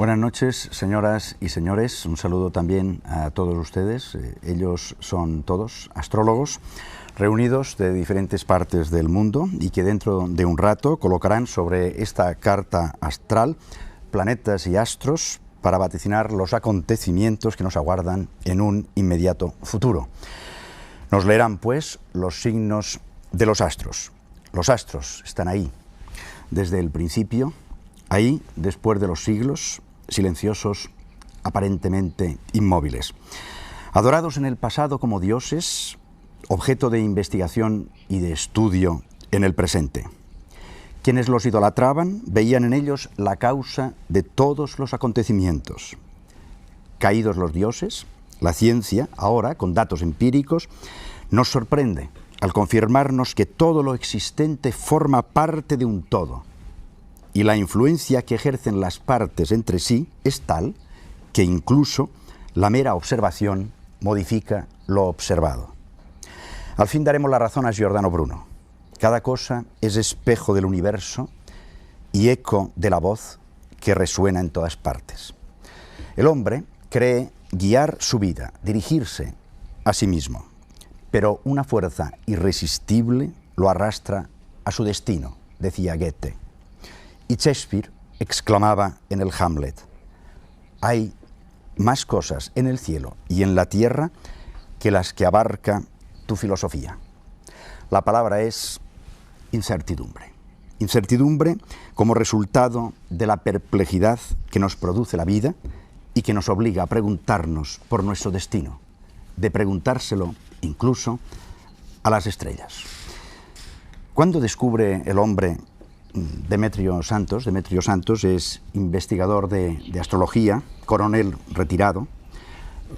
Buenas noches, señoras y señores. Un saludo también a todos ustedes. Ellos son todos astrólogos reunidos de diferentes partes del mundo y que dentro de un rato colocarán sobre esta carta astral planetas y astros para vaticinar los acontecimientos que nos aguardan en un inmediato futuro. Nos leerán, pues, los signos de los astros. Los astros están ahí, desde el principio, ahí, después de los siglos, silenciosos, aparentemente inmóviles. Adorados en el pasado como dioses, objeto de investigación y de estudio en el presente. Quienes los idolatraban veían en ellos la causa de todos los acontecimientos. Caídos los dioses, la ciencia, ahora, con datos empíricos, nos sorprende al confirmarnos que todo lo existente forma parte de un todo, y la influencia que ejercen las partes entre sí es tal que incluso la mera observación modifica lo observado. Al fin daremos la razón a Giordano Bruno. Cada cosa es espejo del universo y eco de la voz que resuena en todas partes. El hombre cree guiar su vida, dirigirse a sí mismo, pero una fuerza irresistible lo arrastra a su destino, decía Goethe. Y Shakespeare exclamaba en el Hamlet: hay más cosas en el cielo y en la tierra que las que abarca tu filosofía. La palabra es incertidumbre. Incertidumbre como resultado de la perplejidad que nos produce la vida y que nos obliga a preguntarnos por nuestro destino, de preguntárselo incluso a las estrellas. ¿Cuándo descubre el hombre Demetrio Santos? Demetrio Santos es investigador de astrología, coronel retirado.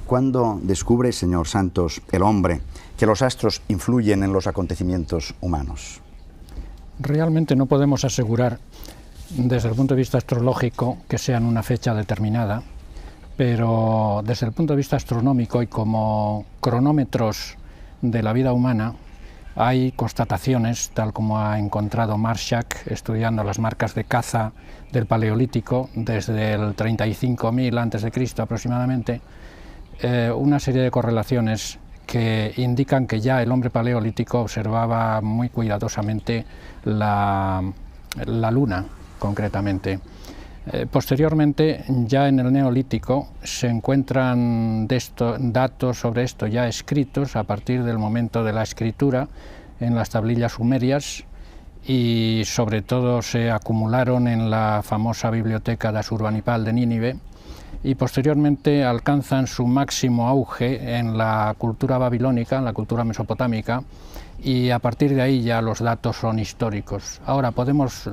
¿Cuándo descubre, señor Santos, el hombre que los astros influyen en los acontecimientos humanos? Realmente no podemos asegurar desde el punto de vista astrológico que sean una fecha determinada, pero desde el punto de vista astronómico y como cronómetros de la vida humana hay constataciones, tal como ha encontrado Marshak estudiando las marcas de caza del Paleolítico desde el 35.000 a.C. aproximadamente, una serie de correlaciones que indican que ya el hombre paleolítico observaba muy cuidadosamente la luna, concretamente. Posteriormente, ya en el Neolítico, se encuentran datos sobre esto ya escritos a partir del momento de la escritura en las tablillas sumerias, y sobre todo se acumularon en la famosa biblioteca de Asurbanipal de Nínive, y posteriormente alcanzan su máximo auge en la cultura babilónica, en la cultura mesopotámica, y a partir de ahí ya los datos son históricos. Ahora podemos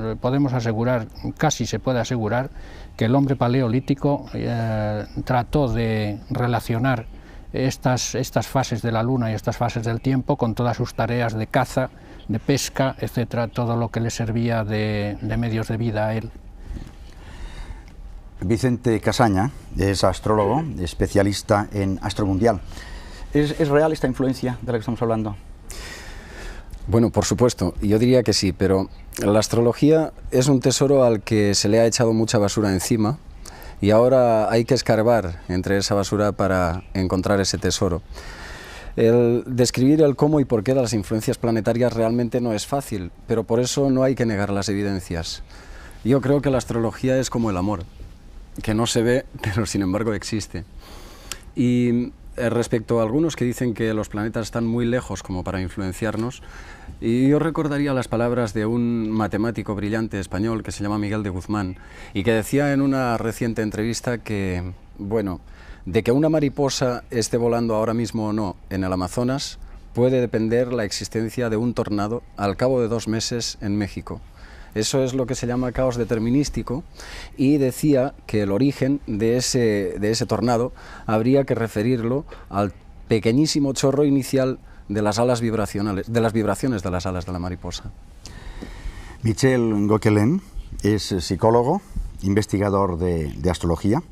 asegurar, casi se puede asegurar, que el hombre paleolítico trató de relacionar estas fases de la luna y estas fases del tiempo con todas sus tareas de caza, de pesca, etcétera, todo lo que le servía de medios de vida a él. Vicente Casaña es astrólogo, especialista en astromundial. ¿Es real esta influencia de la que estamos hablando? Bueno, por supuesto, yo diría que sí, pero la astrología es un tesoro al que se le ha echado mucha basura encima y ahora hay que escarbar entre esa basura para encontrar ese tesoro. El describir el cómo y por qué de las influencias planetarias realmente no es fácil, pero por eso no hay que negar las evidencias. Yo creo que la astrología es como el amor, que no se ve, pero sin embargo existe. Y respecto a algunos que dicen que los planetas están muy lejos como para influenciarnos, y yo recordaría las palabras de un matemático brillante español que se llama Miguel de Guzmán y que decía en una reciente entrevista que, bueno, de que una mariposa esté volando ahora mismo o no en el Amazonas puede depender la existencia de un tornado al cabo de 2 meses en México. Eso es lo que se llama caos determinístico, y decía que el origen de ese tornado habría que referirlo al pequeñísimo chorro inicial de las alas vibracionales, de las vibraciones de las alas de la mariposa. Michel Gauquelin es psicólogo, investigador de astrología.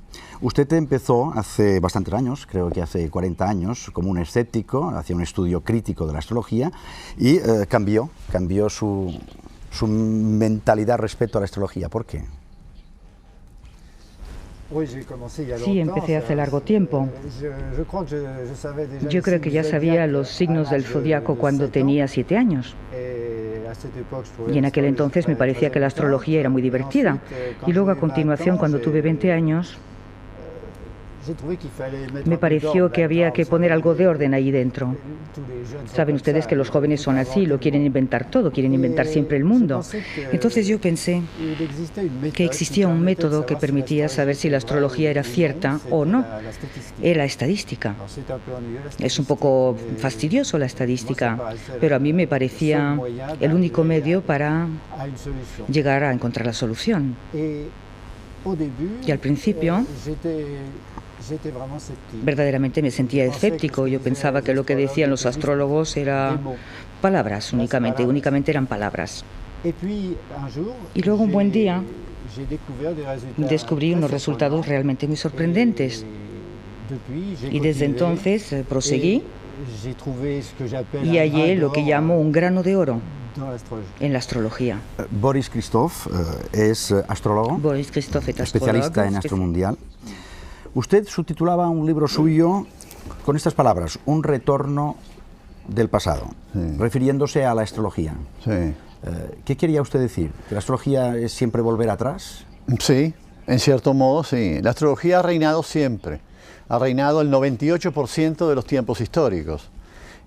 Usted empezó hace bastantes años, creo que hace 40 años, como un escéptico, hacía un estudio crítico de la astrología y cambió su mentalidad respecto a la astrología. ¿Por qué? Sí, empecé hace largo tiempo. Yo creo que ya sabía los signos del zodiaco cuando tenía 7 años. Y en aquel entonces me parecía que la astrología era muy divertida. Y luego a continuación, cuando tuve 20 años, me pareció que había que poner algo de orden ahí dentro. Saben ustedes que los jóvenes son así, lo quieren inventar todo, quieren inventar siempre el mundo. Entonces yo pensé que existía un método que permitía saber si la astrología era cierta o no. Era estadística. Es un poco fastidioso la estadística, pero a mí me parecía el único medio para llegar a encontrar la solución. Y al principio verdaderamente me sentía escéptico. Yo pensaba que lo que decían los astrólogos eran palabras únicamente eran palabras. Y luego un buen día descubrí unos resultados realmente muy sorprendentes. Y desde entonces proseguí y hallé lo que llamo un grano de oro en la astrología. Boris Christoph es astrólogo, Boris Christoph es especialista en astro mundial. Usted subtitulaba un libro suyo con estas palabras: un retorno del pasado, refiriéndose a la astrología. ¿Qué quería usted decir? ¿Que la astrología es siempre volver atrás? Sí, en cierto modo sí. La astrología ha reinado siempre. Ha reinado el 98% de los tiempos históricos.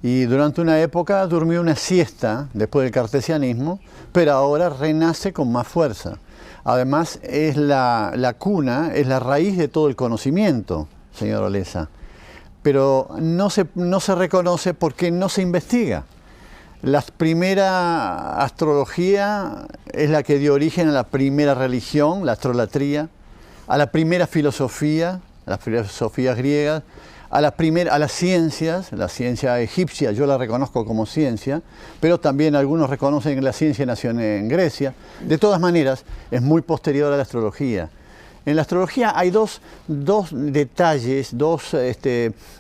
Y durante una época durmió una siesta después del cartesianismo, pero ahora renace con más fuerza. Además, es la cuna, es la raíz de todo el conocimiento, señor Olesa. Pero no se reconoce porque no se investiga. La primera astrología es la que dio origen a la primera religión, la astrolatría, a la primera filosofía, las filosofías griegas, a las ciencias, la ciencia egipcia yo la reconozco como ciencia, pero también algunos reconocen que la ciencia nació en Grecia. De todas maneras, es muy posterior a la astrología. En la astrología hay dos detalles, dos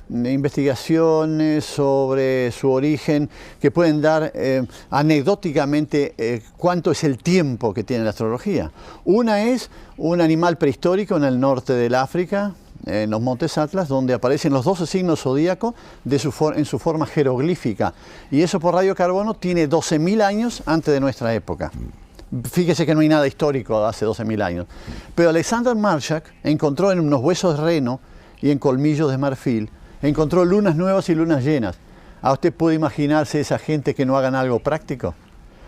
investigaciones sobre su origen que pueden dar anecdóticamente cuánto es el tiempo que tiene la astrología. Una es un animal prehistórico en el norte del África, en los Montes Atlas, donde aparecen los 12 signos zodíacos en su forma jeroglífica. Y eso por radiocarbono tiene 12.000 años antes de nuestra época. Fíjese que no hay nada histórico de hace 12.000 años. Pero Alexander Marshak encontró en unos huesos de reno y en colmillos de marfil, encontró lunas nuevas y lunas llenas. ¿A usted puede imaginarse esa gente que no hagan algo práctico?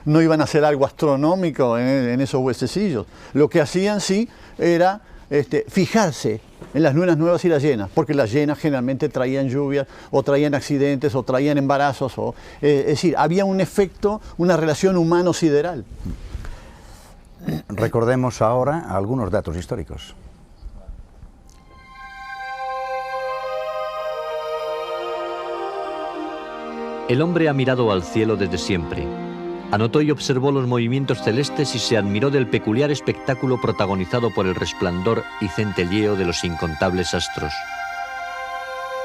No iban a hacer algo astronómico en esos huesecillos. Lo que hacían sí era fijarse en las lunas nuevas y las llenas, porque las llenas generalmente traían lluvias, o traían accidentes, o traían embarazos, es decir, había un efecto, una relación humano-sideral. Recordemos ahora algunos datos históricos. El hombre ha mirado al cielo desde siempre. Anotó y observó los movimientos celestes y se admiró del peculiar espectáculo protagonizado por el resplandor y centelleo de los incontables astros.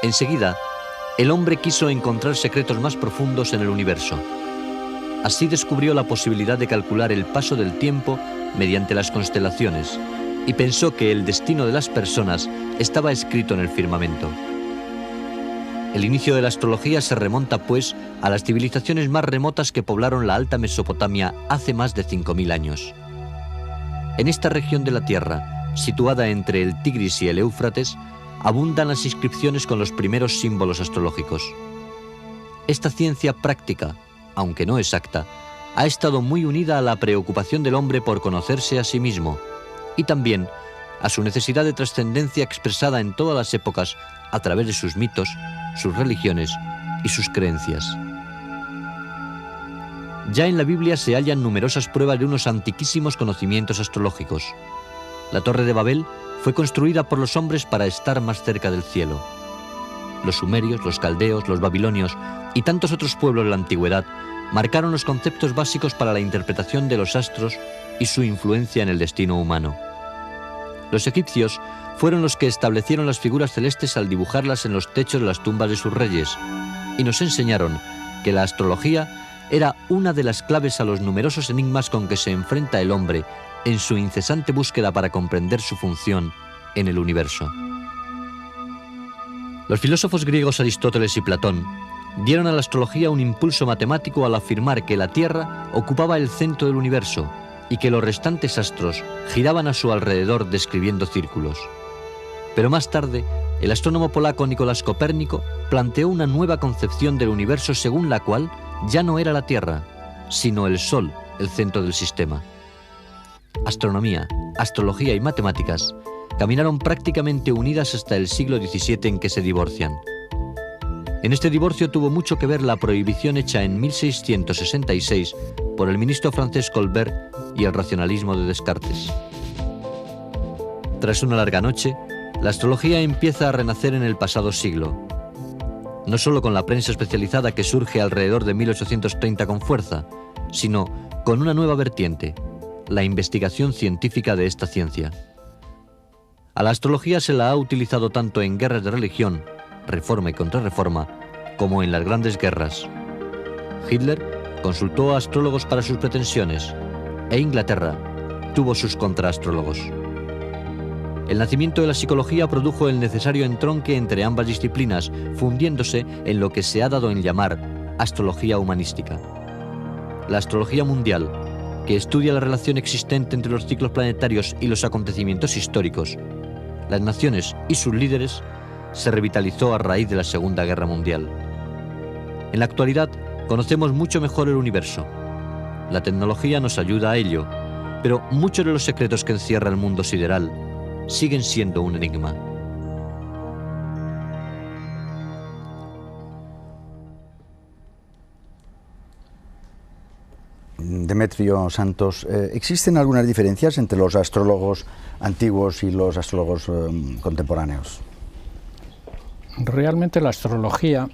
Enseguida, el hombre quiso encontrar secretos más profundos en el universo. Así descubrió la posibilidad de calcular el paso del tiempo mediante las constelaciones y pensó que el destino de las personas estaba escrito en el firmamento. El inicio de la astrología se remonta, pues, a las civilizaciones más remotas que poblaron la Alta Mesopotamia hace más de 5.000 años. En esta región de la Tierra, situada entre el Tigris y el Éufrates, abundan las inscripciones con los primeros símbolos astrológicos. Esta ciencia práctica, aunque no exacta, ha estado muy unida a la preocupación del hombre por conocerse a sí mismo y también a su necesidad de trascendencia expresada en todas las épocas a través de sus mitos, sus religiones y sus creencias. Ya en la Biblia se hallan numerosas pruebas de unos antiquísimos conocimientos astrológicos. La Torre de Babel fue construida por los hombres para estar más cerca del cielo. Los sumerios, los caldeos, los babilonios y tantos otros pueblos de la antigüedad marcaron los conceptos básicos para la interpretación de los astros y su influencia en el destino humano. Los egipcios fueron los que establecieron las figuras celestes al dibujarlas en los techos de las tumbas de sus reyes y nos enseñaron que la astrología era una de las claves a los numerosos enigmas con que se enfrenta el hombre en su incesante búsqueda para comprender su función en el universo. Los filósofos griegos Aristóteles y Platón dieron a la astrología un impulso matemático al afirmar que la Tierra ocupaba el centro del universo y que los restantes astros giraban a su alrededor describiendo círculos. Pero más tarde, el astrónomo polaco Nicolás Copérnico planteó una nueva concepción del universo según la cual ya no era la Tierra, sino el Sol el centro del sistema. Astronomía, astrología y matemáticas caminaron prácticamente unidas hasta el siglo XVII en que se divorcian. En este divorcio tuvo mucho que ver la prohibición hecha en 1666 por el ministro francés Colbert y el racionalismo de Descartes. Tras una larga noche, la astrología empieza a renacer en el pasado siglo, no solo con la prensa especializada que surge alrededor de 1830 con fuerza, sino con una nueva vertiente, la investigación científica de esta ciencia. A la astrología se la ha utilizado tanto en guerras de religión, reforma y contrarreforma, como en las grandes guerras. Hitler consultó a astrólogos para sus pretensiones, e Inglaterra tuvo sus contraastrólogos. El nacimiento de la psicología produjo el necesario entronque entre ambas disciplinas, fundiéndose en lo que se ha dado en llamar astrología humanística. La astrología mundial, que estudia la relación existente entre los ciclos planetarios y los acontecimientos históricos, las naciones y sus líderes, se revitalizó a raíz de la Segunda Guerra Mundial. En la actualidad conocemos mucho mejor el universo. La tecnología nos ayuda a ello, pero muchos de los secretos que encierra el mundo sideral siguen siendo un enigma. Demetrio Santos, ¿existen algunas diferencias entre los astrólogos antiguos y los astrólogos contemporáneos? Realmente la astrología,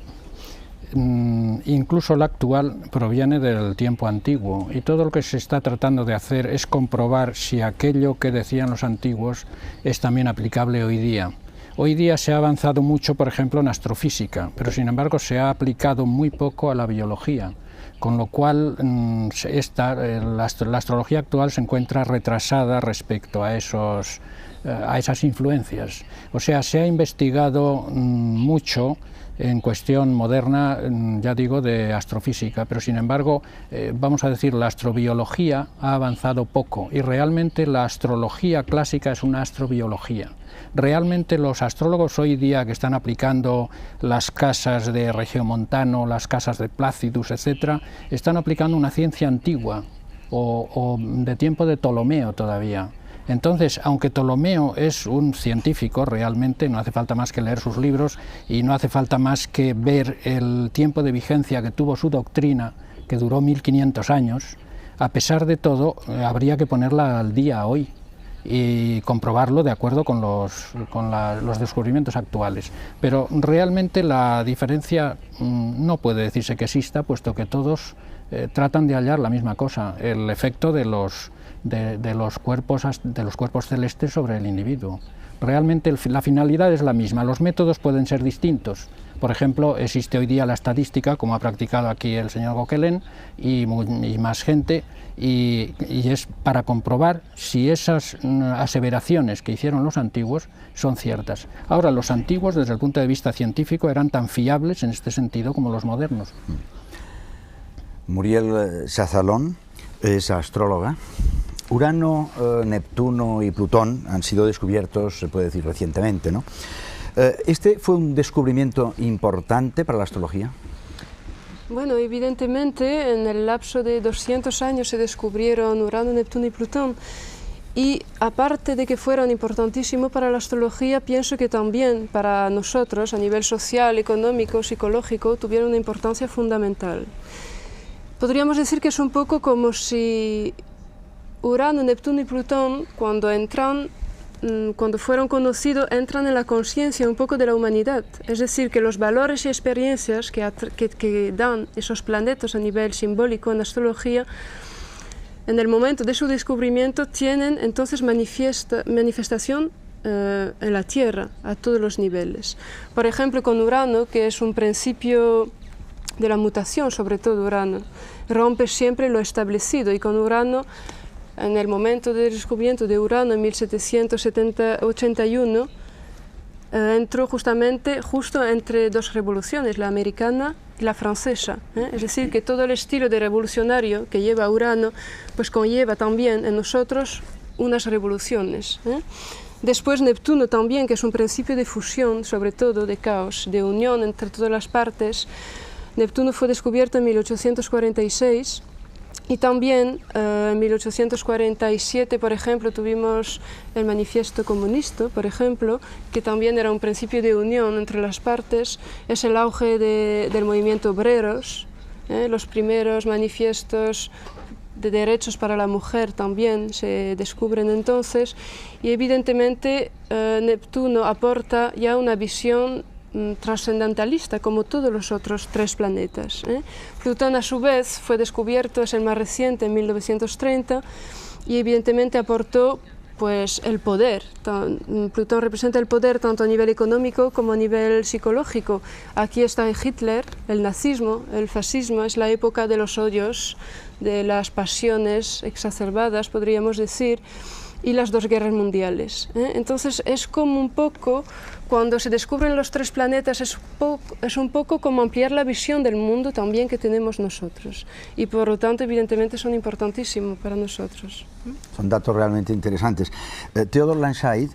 incluso la actual, proviene del tiempo antiguo, y todo lo que se está tratando de hacer es comprobar si aquello que decían los antiguos es también aplicable hoy día. Hoy día se ha avanzado mucho, por ejemplo, en astrofísica, pero sin embargo se ha aplicado muy poco a la biología, con lo cual la astrología actual se encuentra retrasada respecto a esas influencias. O sea, se ha investigado mucho en cuestión moderna, ya digo, de astrofísica, pero sin embargo, vamos a decir, la astrobiología ha avanzado poco, y realmente la astrología clásica es una astrobiología. Realmente los astrólogos hoy día que están aplicando las casas de Regiomontano, las casas de Plácidus, etc., están aplicando una ciencia antigua o de tiempo de Ptolomeo todavía. Entonces, aunque Ptolomeo es un científico realmente, no hace falta más que leer sus libros y no hace falta más que ver el tiempo de vigencia que tuvo su doctrina, que duró 1500 años, a pesar de todo, habría que ponerla al día hoy y comprobarlo de acuerdo con los descubrimientos actuales. Pero realmente la diferencia no puede decirse que exista, puesto que todos tratan de hallar la misma cosa, el efecto de los cuerpos celestes sobre el individuo. Realmente la finalidad es la misma, los métodos pueden ser distintos. Por ejemplo, existe hoy día la estadística, como ha practicado aquí el señor Gauquelin y más gente, y es para comprobar si esas aseveraciones que hicieron los antiguos son ciertas. Ahora, los antiguos, desde el punto de vista científico, eran tan fiables en este sentido como los modernos. Muriel Chazalón es astróloga. Urano, Neptuno y Plutón han sido descubiertos, se puede decir, recientemente, ¿no? ¿Este fue un descubrimiento importante para la astrología? Bueno, evidentemente en el lapso de 200 años se descubrieron Urano, Neptuno y Plutón, y aparte de que fueron importantísimos para la astrología, pienso que también para nosotros a nivel social, económico, psicológico tuvieron una importancia fundamental. Podríamos decir que es un poco como si Urano, Neptuno y Plutón, cuando fueron conocidos, entran en la conciencia un poco de la humanidad. Es decir, que los valores y experiencias que dan esos planetas a nivel simbólico en la astrología, en el momento de su descubrimiento, tienen entonces manifestación en la Tierra a todos los niveles. Por ejemplo, con Urano, que es un principio de la mutación, sobre todo Urano, rompe siempre lo establecido, y con Urano en el momento del descubrimiento de Urano en 1781, entró justo entre dos revoluciones, la americana y la francesa. Es decir, que todo el estilo de revolucionario que lleva Urano, pues conlleva también en nosotros unas revoluciones. Después Neptuno también, que es un principio de fusión, sobre todo de caos, de unión entre todas las partes. Neptuno fue descubierto en 1846 y también en 1847, por ejemplo, tuvimos el Manifiesto Comunista, por ejemplo, que también era un principio de unión entre las partes. Es el auge del movimiento obreros, los primeros manifiestos de derechos para la mujer también se descubren entonces, y evidentemente Neptuno aporta ya una visión trascendentalista, como todos los otros tres planetas. Plutón, a su vez, fue descubierto, es el más reciente, en 1930, y evidentemente aportó pues el poder. Plutón representa el poder tanto a nivel económico como a nivel psicológico. Aquí está Hitler, el nazismo, el fascismo, es la época de los odios, de las pasiones exacerbadas, podríamos decir, y las dos guerras mundiales. Entonces es como un poco, cuando se descubren los tres planetas, es un poco como ampliar la visión del mundo también que tenemos nosotros, y por lo tanto evidentemente son importantísimos para nosotros. Son datos realmente interesantes. Theodor Landscheid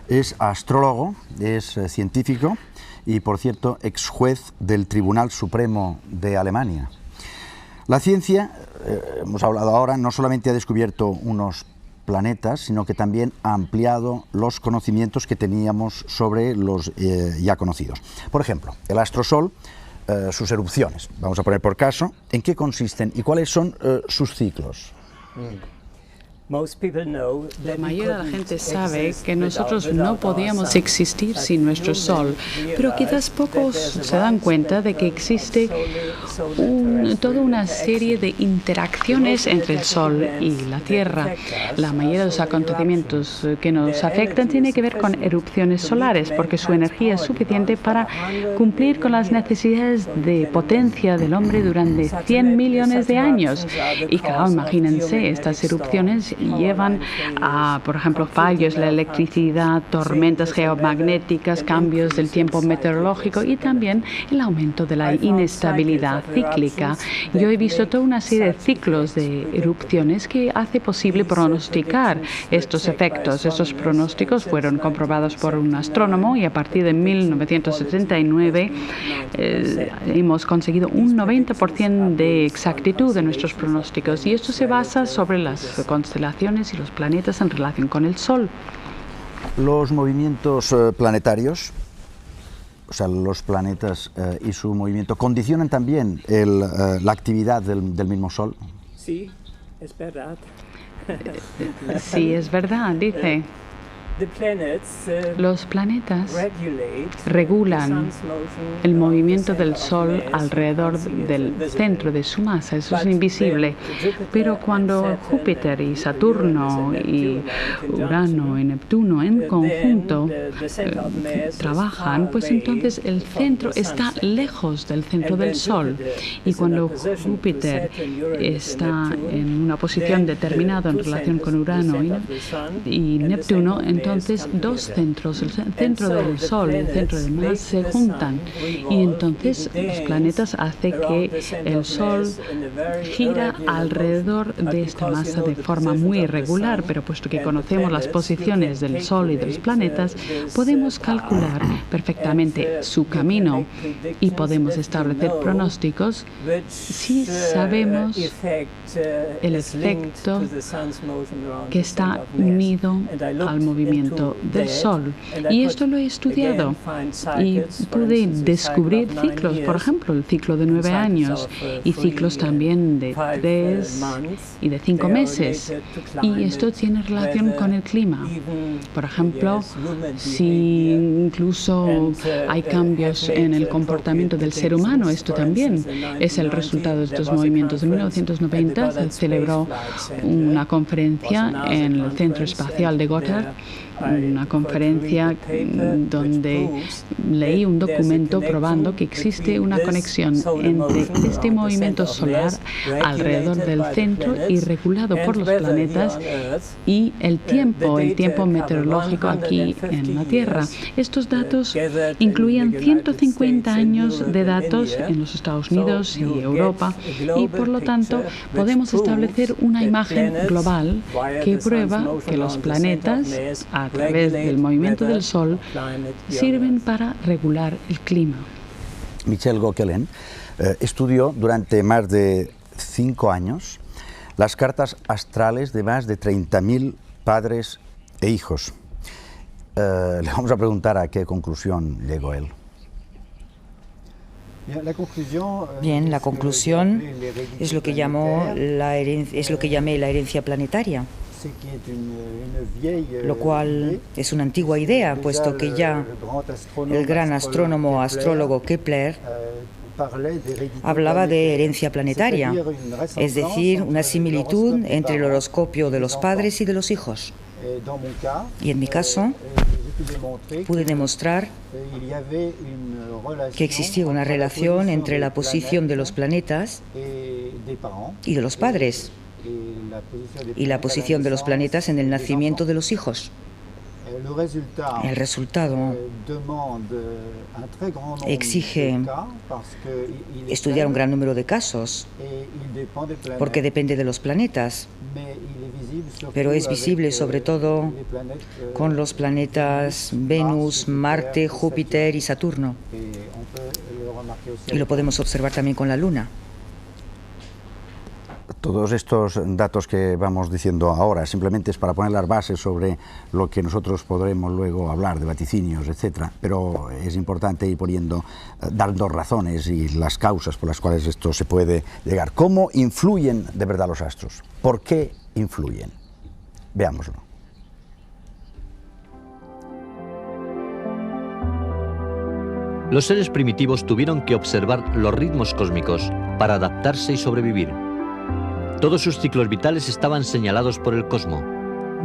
es astrólogo, es científico y, por cierto, ex juez del Tribunal Supremo de Alemania. La ciencia, hemos hablado ahora, no solamente ha descubierto unos planetas, sino que también ha ampliado los conocimientos que teníamos sobre los ya conocidos. Por ejemplo, el astrosol, sus erupciones, vamos a poner por caso, ¿en qué consisten y cuáles son sus ciclos? La mayoría de la gente sabe que nosotros no podíamos existir sin nuestro Sol, pero quizás pocos se dan cuenta de que existe toda una serie de interacciones entre el Sol y la Tierra. La mayoría de los acontecimientos que nos afectan tiene que ver con erupciones solares, porque su energía es suficiente para cumplir con las necesidades de potencia del hombre durante 100 millones de años. Y claro, imagínense, estas erupciones llevan a, por ejemplo, fallos en la electricidad, tormentas geomagnéticas, cambios del tiempo meteorológico y también el aumento de la inestabilidad cíclica. Yo he visto toda una serie de ciclos de erupciones que hace posible pronosticar estos efectos. Estos pronósticos fueron comprobados por un astrónomo y a partir de 1979 hemos conseguido un 90% de exactitud de nuestros pronósticos, y esto se basa sobre las constelaciones y los planetas en relación con el Sol. Los movimientos planetarios, o sea, los planetas y su movimiento, ¿condicionan también la actividad del mismo Sol? Sí, es verdad. Sí, es verdad, dice. Los planetas regulan el movimiento del Sol alrededor del centro de su masa. Eso es invisible. Pero cuando Júpiter y Saturno y Urano y Neptuno en conjunto trabajan, pues entonces el centro está lejos del centro del Sol. Y cuando Júpiter está en una posición determinada en relación con Urano y Neptuno, entonces dos centros, el centro del Sol y el centro de Marte, se juntan, y entonces los planetas hacen que el Sol gira alrededor de esta masa de forma muy irregular, pero puesto que conocemos las posiciones del Sol y de los planetas, podemos calcular perfectamente su camino y podemos establecer pronósticos si sabemos el efecto que está unido al movimiento del Sol. Y esto lo he estudiado y pude descubrir ciclos, por ejemplo, el ciclo de 9 años y ciclos también de 3 y de 5 meses. Y esto tiene relación con el clima. Por ejemplo, si incluso hay cambios en el comportamiento del ser humano, esto también es el resultado de estos movimientos. En 1990 se celebró una conferencia en el Centro Espacial de Goddard una conferencia donde leí un documento probando que existe una conexión entre este movimiento solar alrededor del centro y regulado por los planetas y el tiempo meteorológico aquí en la Tierra. Estos datos incluían 150 años de datos en los Estados Unidos y Europa y por lo tanto podemos establecer una imagen global que prueba que los planetas, a través del movimiento del Sol, sirven para regular el clima. Michel Gauquelin estudió durante más de 5 años las cartas astrales de más de 30.000 padres e hijos. Le vamos a preguntar a qué conclusión llegó él. Bien, la conclusión es lo que llamé la herencia planetaria, lo cual es una antigua idea, puesto que ya el gran astrólogo Kepler hablaba de herencia planetaria, es decir, una similitud entre el horoscopio de los padres y de los hijos. Y en mi caso, pude demostrar que existía una relación entre la posición de los planetas y de los padres, y la posición de los planetas en el nacimiento de los hijos. El resultado exige estudiar un gran número de casos, porque depende de los planetas, pero es visible sobre todo con los planetas Venus, Marte, Júpiter y Saturno. Y lo podemos observar también con la Luna. Todos estos datos que vamos diciendo ahora simplemente es para poner las bases sobre lo que nosotros podremos luego hablar de vaticinios, etcétera, pero es importante ir dando razones y las causas por las cuales esto se puede llegar. ¿Cómo influyen de verdad los astros? ¿Por qué influyen? Veámoslo. Los seres primitivos tuvieron que observar los ritmos cósmicos para adaptarse y sobrevivir. Todos sus ciclos vitales estaban señalados por el cosmos: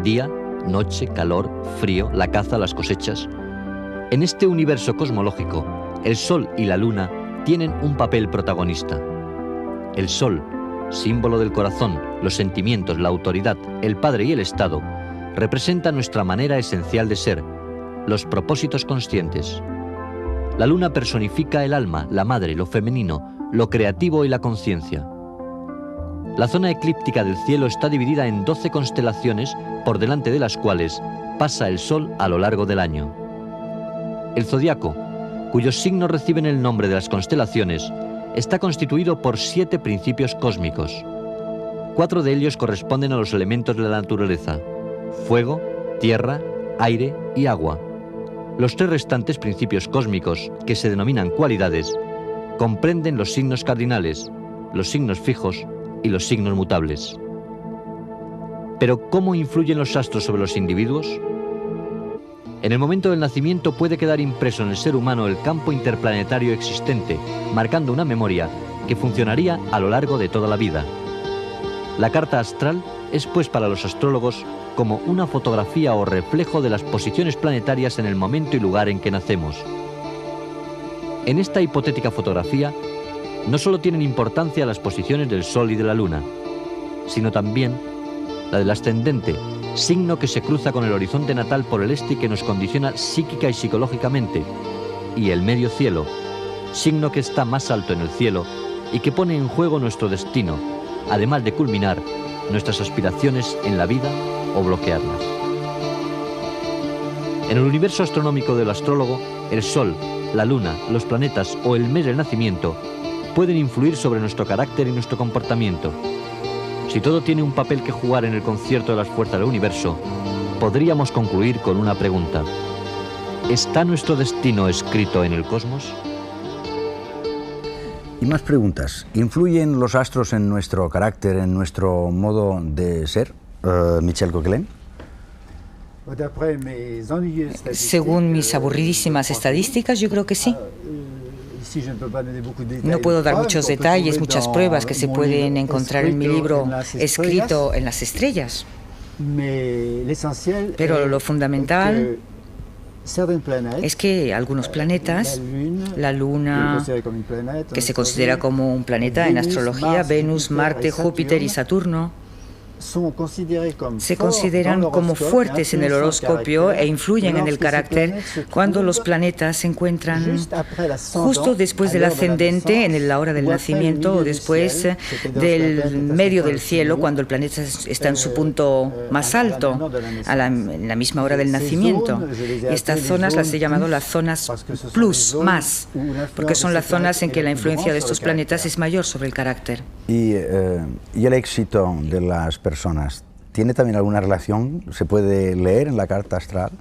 día, noche, calor, frío, la caza, las cosechas. En este universo cosmológico, el Sol y la Luna tienen un papel protagonista. El Sol, símbolo del corazón, los sentimientos, la autoridad, el Padre y el Estado, representa nuestra manera esencial de ser, los propósitos conscientes. La Luna personifica el alma, la madre, lo femenino, lo creativo y la conciencia. La zona eclíptica del cielo está dividida en 12 constelaciones, por delante de las cuales pasa el Sol a lo largo del año. El zodiaco, cuyos signos reciben el nombre de las constelaciones, está constituido por 7 principios cósmicos. 4 de ellos corresponden a los elementos de la naturaleza: fuego, tierra, aire y agua. Los 3 restantes principios cósmicos, que se denominan cualidades, comprenden los signos cardinales, los signos fijos y los signos mutables. Pero ¿cómo influyen los astros sobre los individuos? En el momento del nacimiento puede quedar impreso en el ser humano el campo interplanetario existente, marcando una memoria que funcionaría a lo largo de toda la vida. La carta astral es, pues, para los astrólogos como una fotografía o reflejo de las posiciones planetarias en el momento y lugar en que nacemos. En esta hipotética fotografía no solo tienen importancia las posiciones del Sol y de la Luna, sino también la del ascendente, signo que se cruza con el horizonte natal por el este y que nos condiciona psíquica y psicológicamente, y el medio cielo, signo que está más alto en el cielo y que pone en juego nuestro destino, además de culminar nuestras aspiraciones en la vida o bloquearlas. En el universo astronómico del astrólogo, el Sol, la Luna, los planetas o el mes del nacimiento pueden influir sobre nuestro carácter y nuestro comportamiento. Si todo tiene un papel que jugar en el concierto de las fuerzas del universo, podríamos concluir con una pregunta: ¿está nuestro destino escrito en el cosmos? Y más preguntas. ¿Influyen los astros en nuestro carácter, en nuestro modo de ser? Michel Gauquelin. Según mis aburridísimas estadísticas, yo creo que sí. No puedo dar muchos detalles, muchas pruebas que se pueden encontrar en mi libro Escrito en las estrellas. Pero lo fundamental es que algunos planetas, la Luna, que se considera como un planeta en astrología, Venus, Marte, Júpiter y Saturno, se consideran como fuertes en el horóscopo e influyen en el carácter cuando los planetas se encuentran justo después del ascendente, en la hora del nacimiento, o después del medio del cielo, cuando el planeta está en su punto más alto, en la misma hora del nacimiento. Estas zonas las he llamado las zonas plus, más, porque son las zonas en que la influencia de estos planetas es mayor sobre el carácter. ¿Y el éxito de las personas tiene también alguna relación? ¿Se puede leer en la carta astral?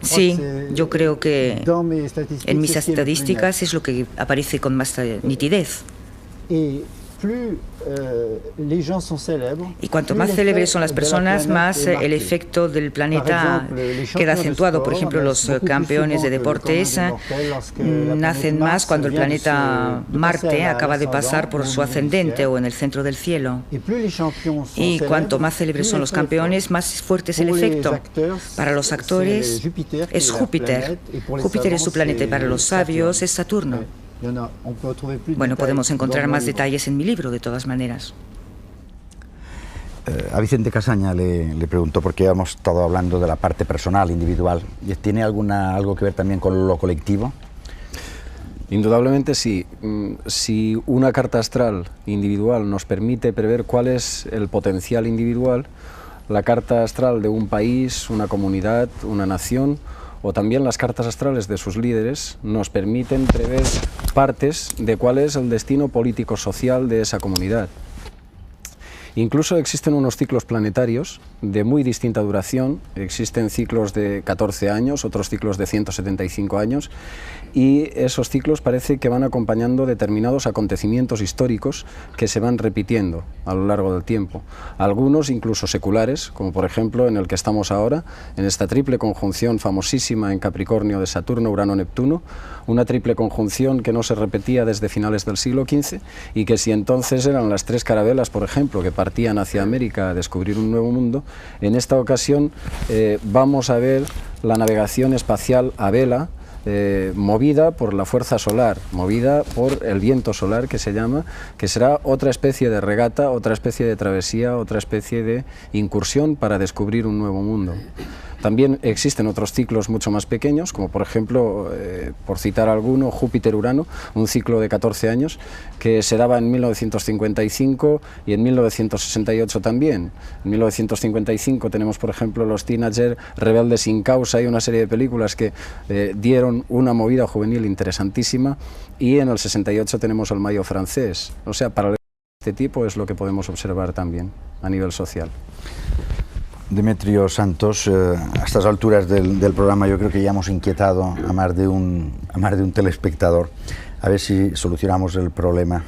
Sí, yo creo que en mis estadísticas es lo que aparece con más nitidez. Y cuanto más célebres son las personas, más el efecto del planeta queda acentuado. Por ejemplo, los campeones de deportes nacen más cuando el planeta Marte acaba de pasar por su ascendente o en el centro del cielo. Y cuanto más célebres son los campeones, más fuerte es el efecto. Para los actores es Júpiter. Júpiter es su planeta, y para los sabios es Saturno. Bueno, podemos encontrar más detalles en mi libro, de todas maneras. A Vicente Casaña le preguntó, porque hemos estado hablando de la parte personal, individual. ¿Tiene algo que ver también con lo colectivo? Indudablemente sí. Si una carta astral individual nos permite prever cuál es el potencial individual, la carta astral de un país, una comunidad, una nación, o también las cartas astrales de sus líderes nos permiten prever partes de cuál es el destino político-social de esa comunidad. Incluso existen unos ciclos planetarios de muy distinta duración, existen ciclos de 14 años, otros ciclos de 175 años, y esos ciclos parece que van acompañando determinados acontecimientos históricos que se van repitiendo a lo largo del tiempo. Algunos incluso seculares, como por ejemplo en el que estamos ahora, en esta triple conjunción famosísima en Capricornio de Saturno, Urano, Neptuno, una triple conjunción que no se repetía desde finales del siglo XV, y que si entonces eran las tres carabelas, por ejemplo, que partían hacia América a descubrir un nuevo mundo, en esta ocasión vamos a ver la navegación espacial a vela, movida por la fuerza solar, movida por el viento solar, que se llama, que será otra especie de regata, otra especie de travesía, otra especie de incursión para descubrir un nuevo mundo. También existen otros ciclos mucho más pequeños, como por ejemplo, por citar alguno, Júpiter-Urano, un ciclo de 14 años, que se daba en 1955 y en 1968 también. En 1955 tenemos, por ejemplo, Los Teenagers, Rebeldes sin causa, y una serie de películas que dieron una movida juvenil interesantísima, y en el 68 tenemos el Mayo francés. O sea, paralelos de este tipo es lo que podemos observar también a nivel social. Demetrio Santos, a estas alturas del programa yo creo que ya hemos inquietado a más de un telespectador. A ver si solucionamos el problema,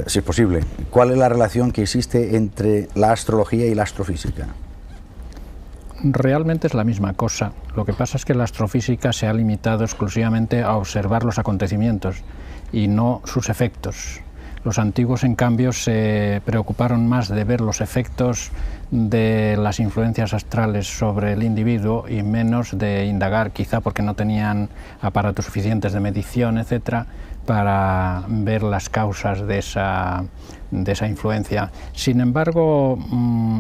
si es posible. ¿Cuál es la relación que existe entre la astrología y la astrofísica? Realmente es la misma cosa. Lo que pasa es que la astrofísica se ha limitado exclusivamente a observar los acontecimientos y no sus efectos. Los antiguos, en cambio, se preocuparon más de ver los efectos de las influencias astrales sobre el individuo y menos de indagar, quizá porque no tenían aparatos suficientes de medición, etcétera, para ver las causas de esa influencia. Sin embargo,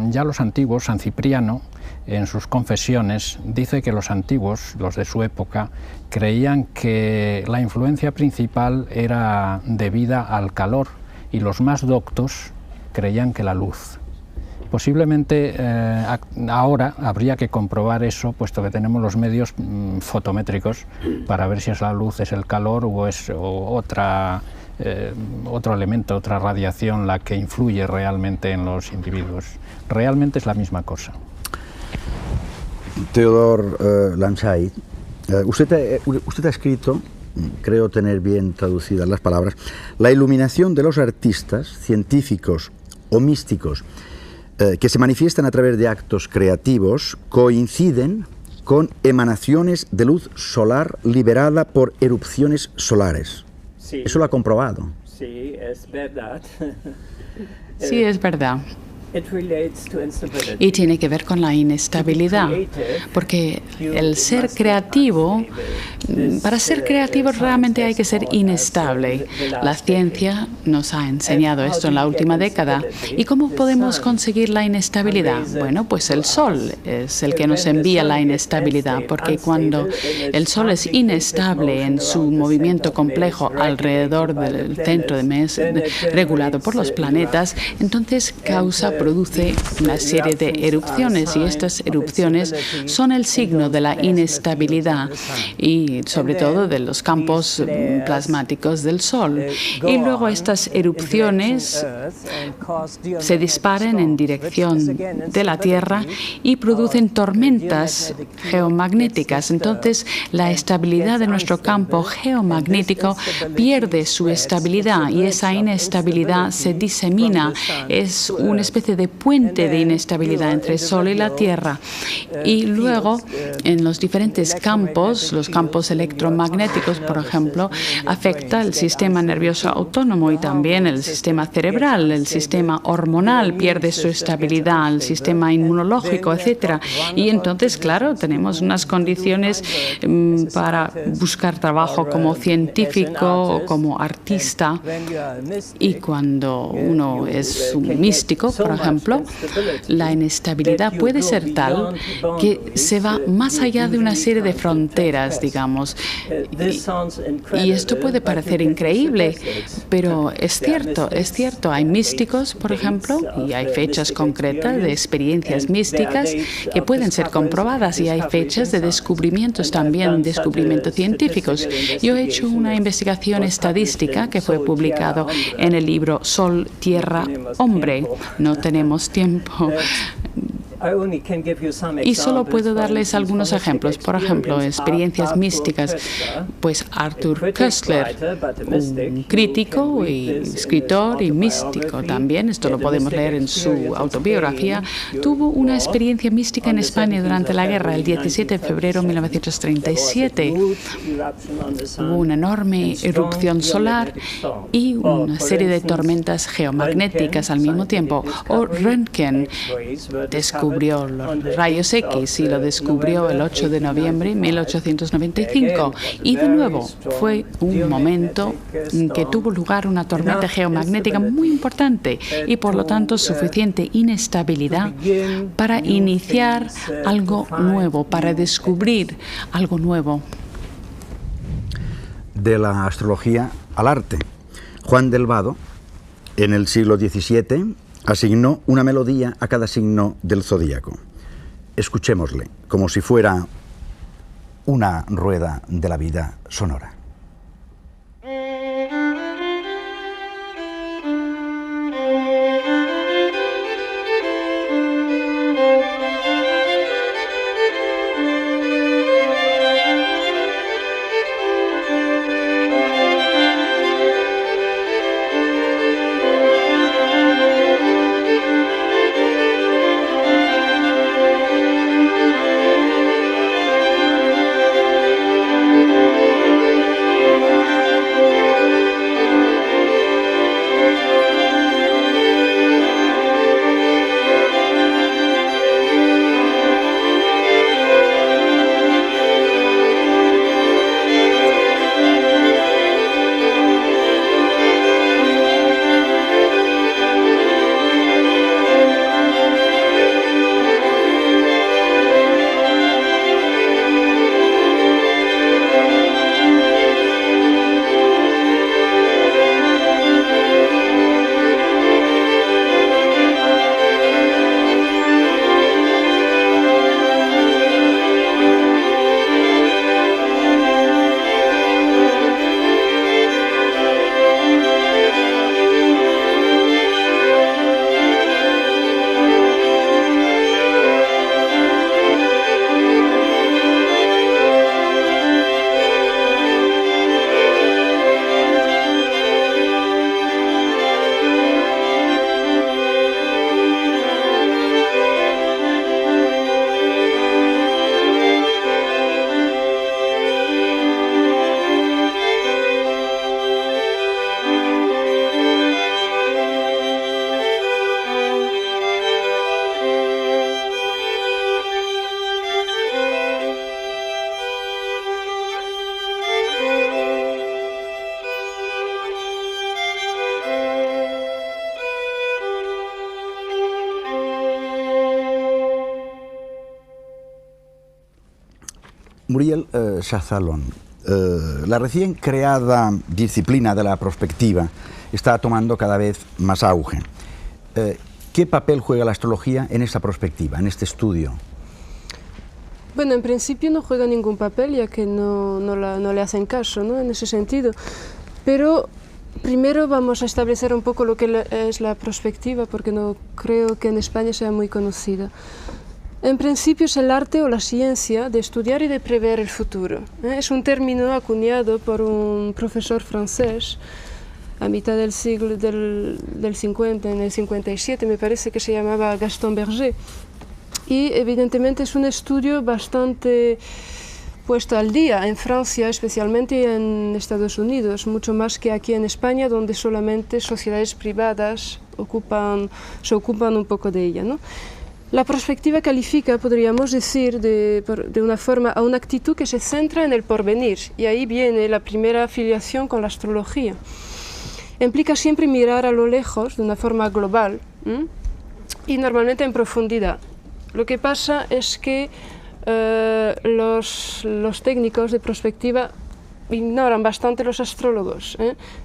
ya los antiguos, San Cipriano, en sus confesiones, dice que los antiguos, los de su época, creían que la influencia principal era debida al calor y los más doctos creían que la luz. Posiblemente ahora habría que comprobar eso, puesto que tenemos los medios fotométricos para ver si es la luz, es el calor o es otro elemento, otra radiación la que influye realmente en los individuos. Realmente es la misma cosa. Theodore Lanside, usted ha escrito, creo tener bien traducidas las palabras, la iluminación de los artistas, científicos o místicos que se manifiestan a través de actos creativos coinciden con emanaciones de luz solar liberada por erupciones solares. Sí. Eso lo ha comprobado. Sí, es verdad. Sí, es verdad. Y tiene que ver con la inestabilidad, porque el ser creativo, para ser creativo realmente hay que ser inestable. La ciencia nos ha enseñado esto en la última década. ¿Y cómo podemos conseguir la inestabilidad? Bueno, pues el Sol es el que nos envía la inestabilidad, porque cuando el Sol es inestable en su movimiento complejo alrededor del centro de mes regulado por los planetas, entonces produce una serie de erupciones, y estas erupciones son el signo de la inestabilidad y sobre todo de los campos plasmáticos del Sol. Y luego estas erupciones se disparan en dirección de la Tierra y producen tormentas geomagnéticas. Entonces, la estabilidad de nuestro campo geomagnético pierde su estabilidad y esa inestabilidad se disemina. Es una especie de puente de inestabilidad entre el Sol y la Tierra. Y luego, en los diferentes campos, los campos electromagnéticos, por ejemplo, afecta el sistema nervioso autónomo y también el sistema cerebral, el sistema hormonal pierde su estabilidad, el sistema inmunológico, etc. Y entonces, claro, tenemos unas condiciones para buscar trabajo como científico o como artista. Y cuando uno es un místico, por ejemplo, la inestabilidad puede ser tal que se va más allá de una serie de fronteras, digamos. Y esto puede parecer increíble, pero es cierto. Hay místicos, por ejemplo, y hay fechas concretas de experiencias místicas que pueden ser comprobadas, y hay fechas de descubrimientos también, descubrimientos científicos. Yo he hecho una investigación estadística que fue publicado en el libro Sol, Tierra, Hombre. No tenemos tiempo. Y solo puedo darles algunos ejemplos. Por ejemplo, experiencias místicas. Pues Arthur Koestler, un crítico y escritor y místico también, esto lo podemos leer en su autobiografía, tuvo una experiencia mística en España durante la guerra, el 17 de febrero de 1937. Hubo una enorme erupción solar y una serie de tormentas geomagnéticas al mismo tiempo. O Röntgen descubrió los rayos X y lo descubrió el 8 de noviembre de 1895. Y de nuevo fue un momento en que tuvo lugar una tormenta geomagnética muy importante y por lo tanto suficiente inestabilidad para iniciar algo nuevo, para descubrir algo nuevo. De la astrología al arte. Juan del Vado, en el siglo XVII, asignó una melodía a cada signo del zodíaco. Escuchémosle, como si fuera una rueda de la vida sonora. Muriel Chazalón, la recién creada disciplina de la prospectiva está tomando cada vez más auge. ¿Qué papel juega la astrología en esa perspectiva, en este estudio? Bueno, en principio no juega ningún papel, ya que no le hacen caso, ¿no?, en ese sentido. Pero primero vamos a establecer un poco lo que es la prospectiva, porque no creo que en España sea muy conocida. En principio es el arte o la ciencia de estudiar y de prever el futuro. Es un término acuñado por un profesor francés a mitad del siglo del 50, en el 57, me parece que se llamaba Gaston Berger. Y evidentemente es un estudio bastante puesto al día en Francia, especialmente, y en Estados Unidos, mucho más que aquí en España, donde solamente sociedades privadas se ocupan un poco de ella, ¿no? La perspectiva califica, podríamos decir, de una forma a una actitud que se centra en el porvenir, y ahí viene la primera afiliación con la astrología. Implica siempre mirar a lo lejos, de una forma global, y normalmente en profundidad. Lo que pasa es que los técnicos de prospectiva ignoran bastante los astrólogos,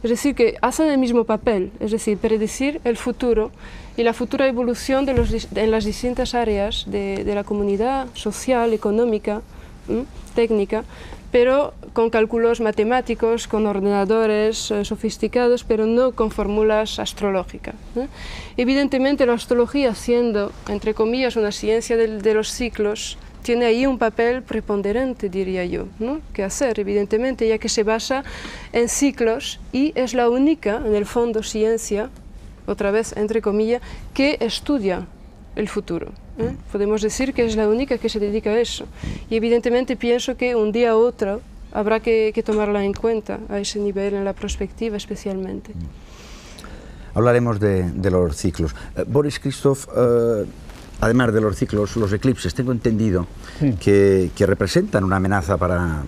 es decir, que hacen el mismo papel, es decir, predecir el futuro y la futura evolución en las distintas áreas de la comunidad social, económica, técnica, pero con cálculos matemáticos, con ordenadores sofisticados, pero no con fórmulas astrológicas. Evidentemente la astrología, siendo, entre comillas, una ciencia de los ciclos, tiene ahí un papel preponderante, diría yo, ¿no?, que hacer, evidentemente, ya que se basa en ciclos y es la única, en el fondo, ciencia, otra vez, entre comillas, que estudia el futuro. Podemos decir que es la única que se dedica a eso. Y evidentemente pienso que un día u otro habrá que tomarla en cuenta a ese nivel, en la perspectiva especialmente. Hablaremos de los ciclos. Boris Christoph, además de los ciclos, los eclipses, tengo entendido que representan una amenaza para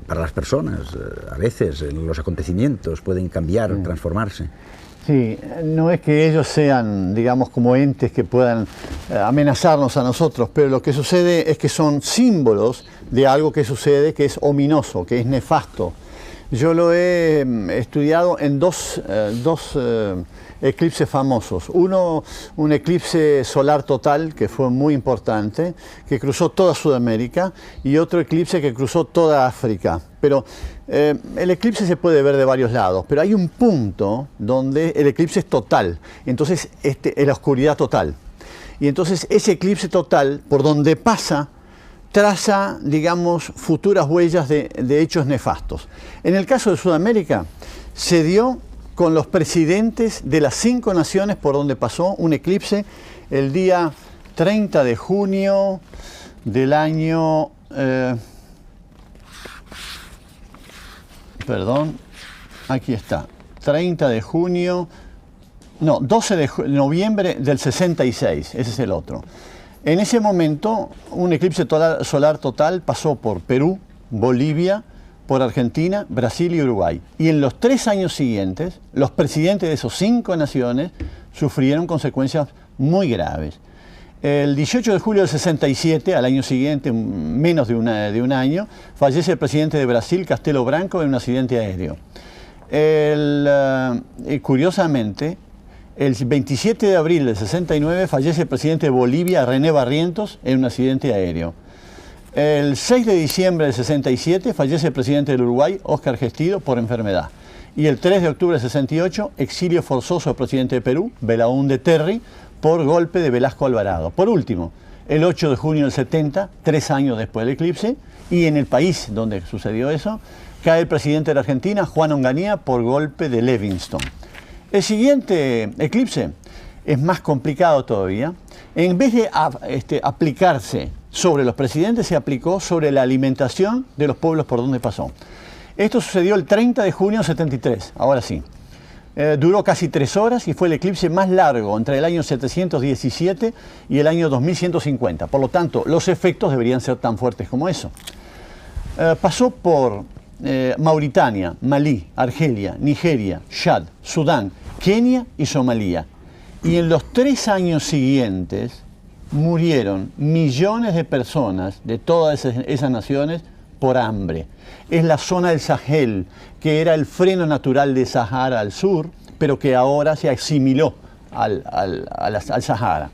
las personas. A veces los acontecimientos pueden cambiar, transformarse. Sí, no es que ellos sean, digamos, como entes que puedan amenazarnos a nosotros, pero lo que sucede es que son símbolos de algo que sucede, que es ominoso, que es nefasto. Yo lo he estudiado en dos eclipses famosos. Uno, un eclipse solar total, que fue muy importante, que cruzó toda Sudamérica, y otro eclipse que cruzó toda África. Pero el eclipse se puede ver de varios lados, pero hay un punto donde el eclipse es total, entonces es la oscuridad total. Y entonces ese eclipse total, por donde pasa, traza, digamos, futuras huellas de hechos nefastos. En el caso de Sudamérica, se dio con los presidentes de las 5 naciones por donde pasó un eclipse el día 30 de junio del año... perdón, aquí está, 30 de junio, no, 12 de noviembre del 66, ese es el otro. En ese momento, un eclipse solar total pasó por Perú, Bolivia, por Argentina, Brasil y Uruguay. Y en los 3 años siguientes, los presidentes de esos 5 naciones sufrieron consecuencias muy graves. El 18 de julio del 67, al año siguiente, menos de un año, fallece el presidente de Brasil, Castelo Branco, en un accidente aéreo. Curiosamente, el 27 de abril del 69 fallece el presidente de Bolivia, René Barrientos, en un accidente aéreo. El 6 de diciembre del 67 fallece el presidente del Uruguay, Óscar Gestido, por enfermedad. Y el 3 de octubre del 68, exilio forzoso del presidente de Perú, Belaúnde Terry, por golpe de Velasco Alvarado. Por último, el 8 de junio del 70, 3 años después del eclipse, y en el país donde sucedió eso, cae el presidente de la Argentina, Juan Onganía, por golpe de Levingston. El siguiente eclipse es más complicado todavía. En vez de aplicarse sobre los presidentes, se aplicó sobre la alimentación de los pueblos por donde pasó. Esto sucedió el 30 de junio del 73, ahora sí. Duró casi 3 horas y fue el eclipse más largo entre el año 717 y el año 2150. Por lo tanto, los efectos deberían ser tan fuertes como eso. Pasó por Mauritania, Malí, Argelia, Nigeria, Chad, Sudán, Kenia y Somalia. Y en los 3 años siguientes murieron millones de personas de todas esas naciones por hambre. Es la zona del Sahel, que era el freno natural de Sahara al sur, pero que ahora se asimiló al Sahara.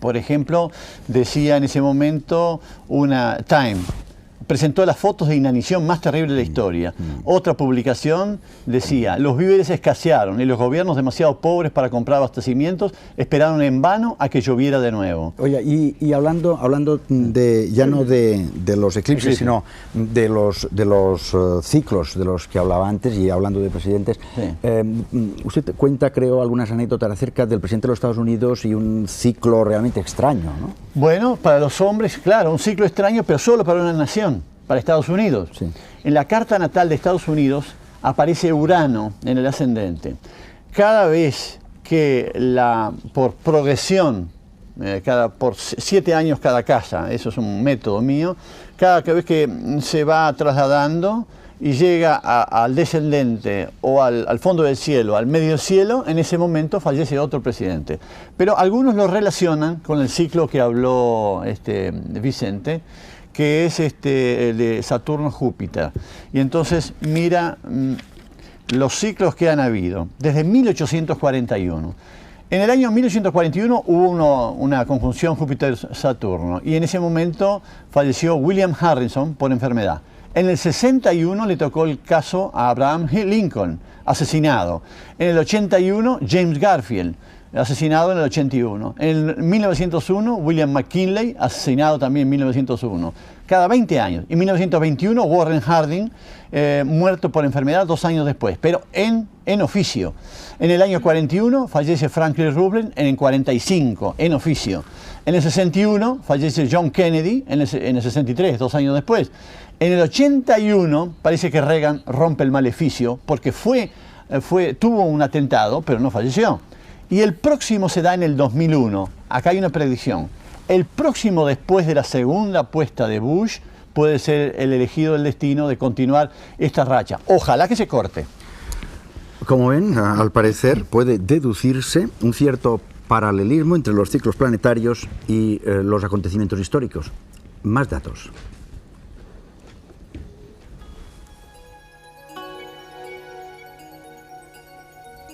Por ejemplo, decía en ese momento Time, presentó las fotos de inanición más terrible de la historia. Otra publicación decía, los víveres escasearon y los gobiernos demasiado pobres para comprar abastecimientos esperaron en vano a que lloviera de nuevo. Oye, y hablando de, ya no de los eclipses, sino de los ciclos de los que hablaba antes, y hablando de presidentes, usted cuenta, creo, algunas anécdotas acerca del presidente de los Estados Unidos y un ciclo realmente extraño, ¿no? Bueno, para los hombres, claro, un ciclo extraño, pero solo para una nación, para Estados Unidos. Sí. En la carta natal de Estados Unidos aparece Urano en el ascendente. Cada vez que por progresión, por 7 años cada casa, eso es un método mío, cada vez que se va trasladando y llega al descendente o al fondo del cielo, al medio cielo, en ese momento fallece otro presidente. Pero algunos lo relacionan con el ciclo que habló Vicente, que es el de Saturno-Júpiter. Y entonces mira los ciclos que han habido desde 1841. En el año 1841 hubo una conjunción Júpiter-Saturno y en ese momento falleció William Harrison por enfermedad. En el 61 le tocó el caso a Abraham Lincoln, asesinado. En el 81, James Garfield, asesinado en el 81. En 1901, William McKinley, asesinado también en 1901. Cada 20 años. En 1921, Warren Harding, muerto por enfermedad 2 años después, pero en oficio. En el año 41 fallece Franklin Roosevelt, en el 45, en oficio. En el 61 fallece John Kennedy, en el 63, 2 años después. En el 81 parece que Reagan rompe el maleficio porque tuvo un atentado, pero no falleció. Y el próximo se da en el 2001. Acá hay una predicción. El próximo después de la segunda puesta de Bush puede ser el elegido del destino de continuar esta racha. Ojalá que se corte. Como ven, al parecer puede deducirse un cierto paralelismo entre los ciclos planetarios y los acontecimientos históricos. Más datos.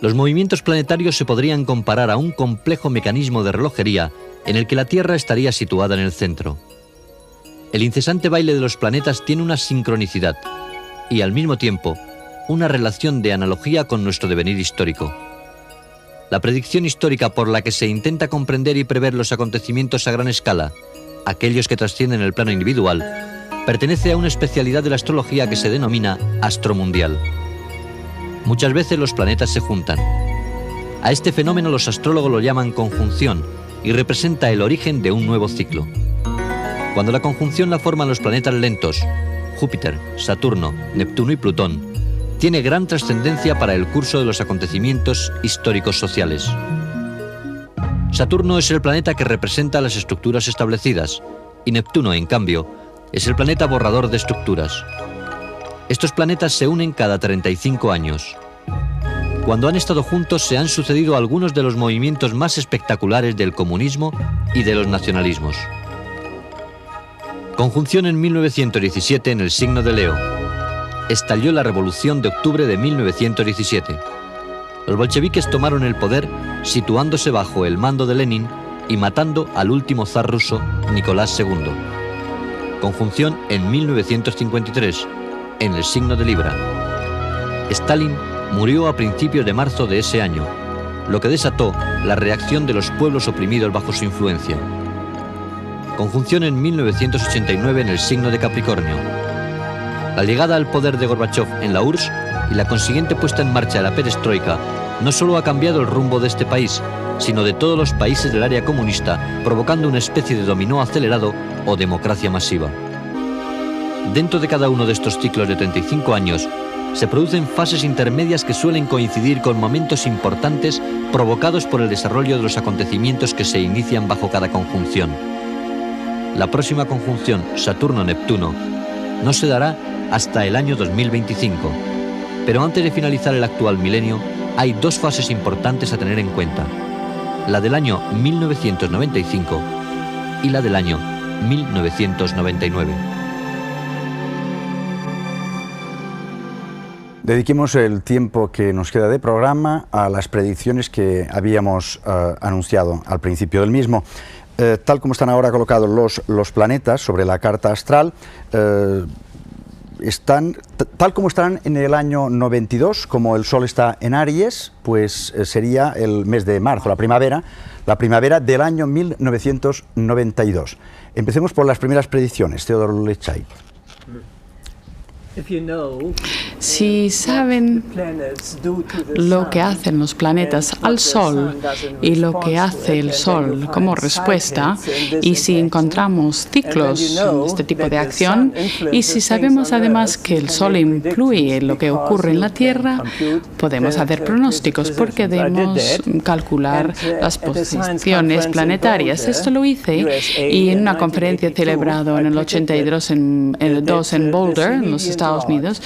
Los movimientos planetarios se podrían comparar a un complejo mecanismo de relojería en el que la Tierra estaría situada en el centro. El incesante baile de los planetas tiene una sincronicidad y, al mismo tiempo, una relación de analogía con nuestro devenir histórico. La predicción histórica por la que se intenta comprender y prever los acontecimientos a gran escala, aquellos que trascienden el plano individual, pertenece a una especialidad de la astrología que se denomina astromundial. Muchas veces los planetas se juntan. A este fenómeno los astrólogos lo llaman conjunción y representa el origen de un nuevo ciclo. Cuando la conjunción la forman los planetas lentos, Júpiter, Saturno, Neptuno y Plutón, tiene gran trascendencia para el curso de los acontecimientos históricos sociales. Saturno es el planeta que representa las estructuras establecidas y Neptuno, en cambio, es el planeta borrador de estructuras. Estos planetas se unen cada 35 años. Cuando han estado juntos se han sucedido algunos de los movimientos más espectaculares del comunismo y de los nacionalismos. Conjunción en 1917 en el signo de Leo. Estalló la Revolución de octubre de 1917. Los bolcheviques tomaron el poder situándose bajo el mando de Lenin y matando al último zar ruso, Nicolás II. Conjunción en 1953, en el signo de Libra. Stalin murió a principios de marzo de ese año, lo que desató la reacción de los pueblos oprimidos bajo su influencia. Conjunción en 1989 en el signo de Capricornio. La llegada al poder de Gorbachov en la URSS y la consiguiente puesta en marcha de la perestroika no solo ha cambiado el rumbo de este país, sino de todos los países del área comunista, provocando una especie de dominó acelerado o democracia masiva. Dentro de cada uno de estos ciclos de 35 años, se producen fases intermedias que suelen coincidir con momentos importantes provocados por el desarrollo de los acontecimientos que se inician bajo cada conjunción. La próxima conjunción Saturno-Neptuno no se dará hasta el año 2025, pero antes de finalizar el actual milenio hay 2 fases importantes a tener en cuenta: la del año 1995 y la del año 1999. Dediquemos el tiempo que nos queda de programa a las predicciones que habíamos anunciado al principio del mismo. Tal como están ahora colocados los planetas sobre la carta astral, tal como están en el año 92, como el Sol está en Aries, pues sería el mes de marzo, la primavera del año 1992. Empecemos por las primeras predicciones, Teodoro Lechay. Si saben lo que hacen los planetas al Sol y lo que hace el Sol como respuesta, y si encontramos ciclos de este tipo de acción, y si sabemos además que el Sol influye en lo que ocurre en la Tierra, podemos hacer pronósticos porque debemos calcular las posiciones planetarias. Esto lo hice y en una conferencia celebrada en el 82 en Boulder, en los Estados Unidos,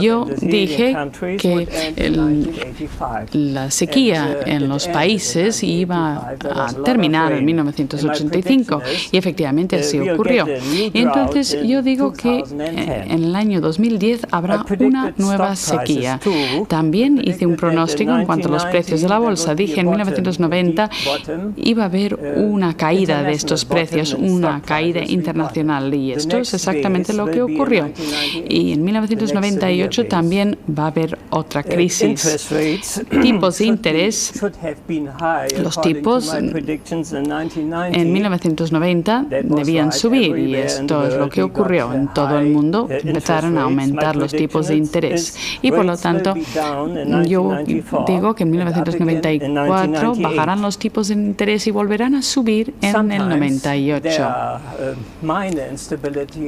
yo dije que la sequía en los países iba a terminar en 1985 y efectivamente así ocurrió. Entonces yo digo que en el año 2010 habrá una nueva sequía. También hice un pronóstico en cuanto a los precios de la bolsa. Dije en 1990 iba a haber una caída de estos precios, una caída internacional, y esto es exactamente lo que ocurrió. Y en 1998 también va a haber otra crisis. Tipos de interés, los tipos en 1990 debían subir y esto es lo que ocurrió en todo el mundo. Empezaron a aumentar los tipos de interés y por lo tanto yo digo que en 1994 bajarán los tipos de interés y volverán a subir en el 98.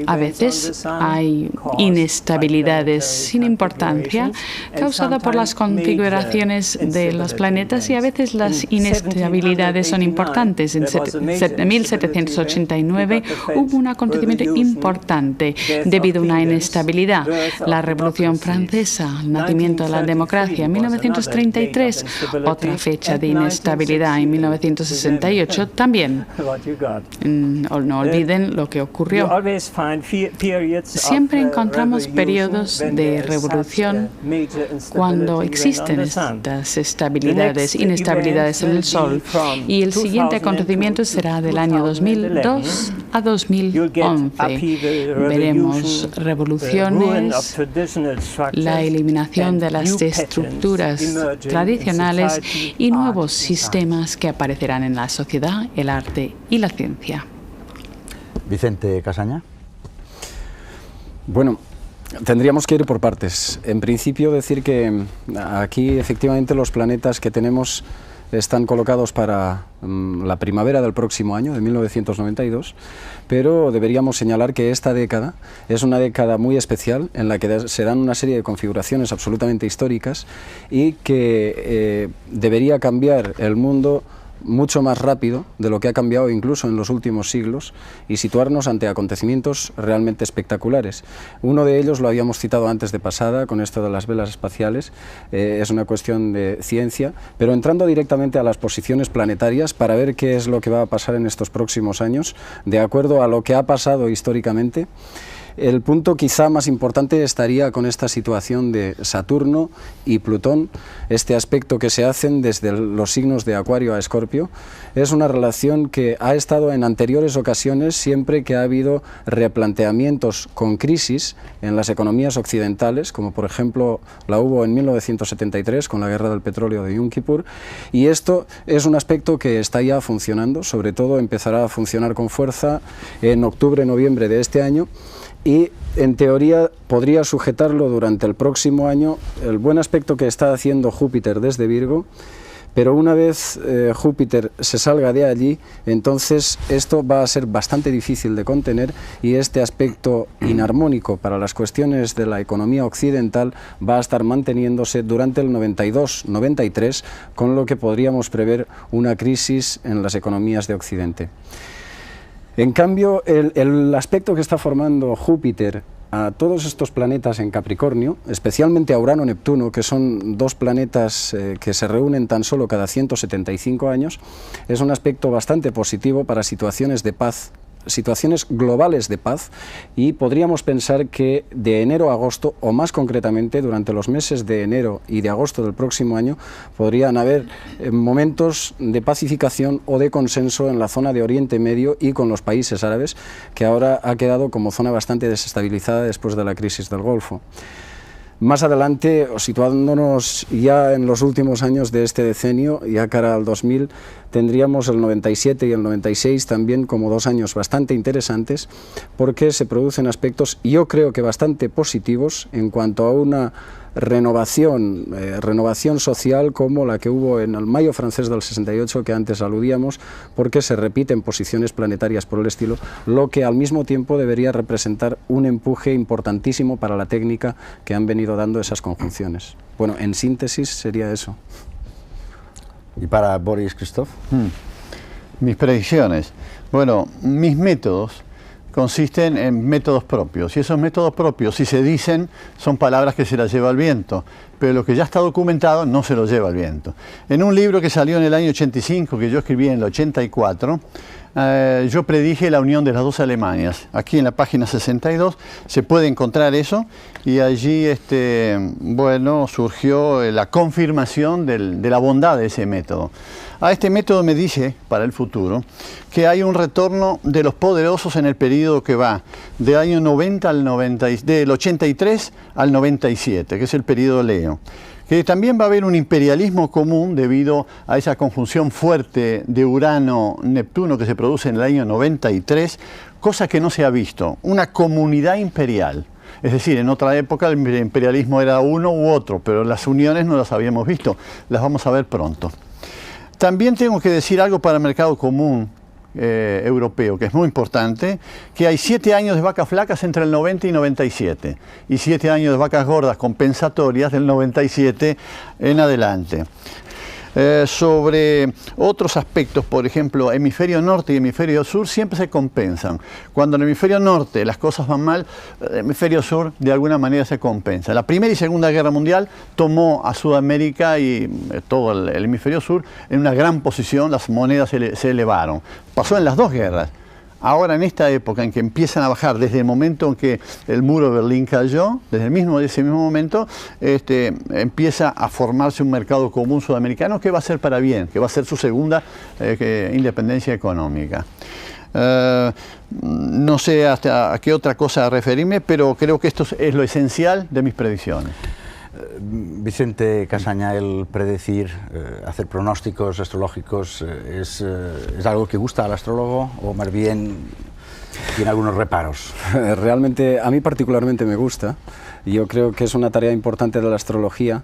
A veces hay inestabilidades sin importancia causada por las configuraciones de los planetas y a veces las inestabilidades son importantes. En 1789 hubo un acontecimiento importante debido a una inestabilidad. La Revolución Francesa, el nacimiento de la democracia. En 1933, otra fecha de inestabilidad. En 1968 también. No olviden lo que ocurrió. Siempre encontramos periodos de revolución cuando existen estas inestabilidades en el Sol. Y el siguiente acontecimiento será del año 2002 a 2011. Veremos revoluciones, la eliminación de las estructuras tradicionales y nuevos sistemas que aparecerán en la sociedad, el arte y la ciencia. Vicente Casaña. Bueno, tendríamos que ir por partes. En principio decir que aquí efectivamente los planetas que tenemos están colocados para la primavera del próximo año, de 1992, pero deberíamos señalar que esta década es una década muy especial en la que se dan una serie de configuraciones absolutamente históricas y que debería cambiar el mundo mucho más rápido de lo que ha cambiado incluso en los últimos siglos y situarnos ante acontecimientos realmente espectaculares. Uno de ellos lo habíamos citado antes de pasada con esto de las velas espaciales, es una cuestión de ciencia, pero entrando directamente a las posiciones planetarias para ver qué es lo que va a pasar en estos próximos años, de acuerdo a lo que ha pasado históricamente. El punto quizá más importante estaría con esta situación de Saturno y Plutón, este aspecto que se hacen desde los signos de Acuario a Escorpio. Es una relación que ha estado en anteriores ocasiones siempre que ha habido replanteamientos con crisis en las economías occidentales, como por ejemplo la hubo en 1973 con la guerra del petróleo de Yom Kippur, y esto es un aspecto que está ya funcionando, sobre todo empezará a funcionar con fuerza en octubre-noviembre de este año, y en teoría podría sujetarlo durante el próximo año el buen aspecto que está haciendo Júpiter desde Virgo, pero una vez Júpiter se salga de allí, entonces esto va a ser bastante difícil de contener y este aspecto inarmónico para las cuestiones de la economía occidental va a estar manteniéndose durante el 92-93, con lo que podríamos prever una crisis en las economías de Occidente. En cambio, el aspecto que está formando Júpiter a todos estos planetas en Capricornio, especialmente a Urano-Neptuno, que son dos planetas que se reúnen tan solo cada 175 años, es un aspecto bastante positivo para situaciones de paz situaciones globales de paz, y podríamos pensar que de enero a agosto, o más concretamente durante los meses de enero y de agosto del próximo año, podrían haber momentos de pacificación o de consenso en la zona de Oriente Medio y con los países árabes, que ahora ha quedado como zona bastante desestabilizada después de la crisis del Golfo. Más adelante, situándonos ya en los últimos años de este decenio, ya cara al 2000, tendríamos el 97 y el 96 también como 2 años bastante interesantes, porque se producen aspectos, yo creo que bastante positivos, en cuanto a una renovación social como la que hubo en el Mayo francés del 68, que antes aludíamos, porque se repiten posiciones planetarias por el estilo, lo que al mismo tiempo debería representar un empuje importantísimo para la técnica que han venido dando esas conjunciones. Bueno, en síntesis sería eso. ¿Y para Boris Christoph? Mis predicciones. Bueno, mis métodos consisten en métodos propios, y esos métodos propios, si se dicen, son palabras que se las lleva el viento, pero lo que ya está documentado no se lo lleva el viento. En un libro que salió en el año 85, que yo escribí en el 84, yo predije la unión de las dos Alemanias. Aquí en la página 62 se puede encontrar eso, y allí bueno, surgió la confirmación de la bondad de ese método. A este método me dice, para el futuro, que hay un retorno de los poderosos en el periodo que va del año 90 al 90, del 83 al 97, que es el periodo Leo. Que también va a haber un imperialismo común debido a esa conjunción fuerte de Urano-Neptuno que se produce en el año 93, cosa que no se ha visto, una comunidad imperial. Es decir, en otra época el imperialismo era uno u otro, pero las uniones no las habíamos visto, las vamos a ver pronto. También tengo que decir algo para el mercado común europeo, que es muy importante, que hay 7 años de vacas flacas entre el 90 y 97, y 7 años de vacas gordas compensatorias del 97 en adelante. Sobre otros aspectos, por ejemplo, hemisferio norte y hemisferio sur siempre se compensan. Cuando en el hemisferio norte las cosas van mal, el hemisferio sur de alguna manera se compensa. La Primera y Segunda Guerra Mundial tomó a Sudamérica y todo el hemisferio sur en una gran posición, las monedas se elevaron. Pasó en las dos guerras. Ahora, en esta época en que empiezan a bajar, desde el momento en que el muro de Berlín cayó, desde ese mismo momento, empieza a formarse un mercado común sudamericano que va a ser para bien, que va a ser su segunda independencia económica. No sé hasta a qué otra cosa referirme, pero creo que esto es lo esencial de mis predicciones. Vicente Casaña, el predecir, hacer pronósticos astrológicos, ¿es algo que gusta al astrólogo o más bien tiene algunos reparos? Realmente, a mí particularmente me gusta. Yo creo que es una tarea importante de la astrología,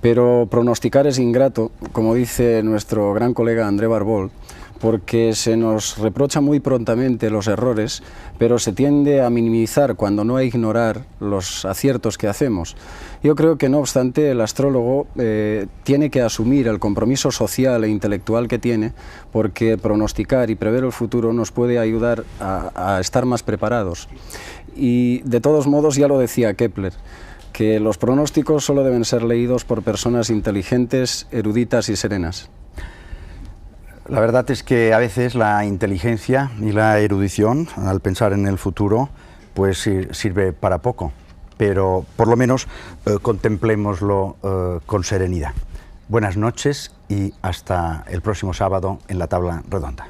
pero pronosticar es ingrato, como dice nuestro gran colega André Barbol, porque se nos reprocha muy prontamente los errores, pero se tiende a minimizar cuando no a ignorar los aciertos que hacemos. Yo creo que, no obstante, el astrólogo tiene que asumir el compromiso social e intelectual que tiene, porque pronosticar y prever el futuro nos puede ayudar a estar más preparados. Y de todos modos, ya lo decía Kepler, que los pronósticos solo deben ser leídos por personas inteligentes, eruditas y serenas. La verdad es que a veces la inteligencia y la erudición, al pensar en el futuro, pues sirve para poco, pero por lo menos contemplémoslo con serenidad. Buenas noches y hasta el próximo sábado en la Tabla Redonda.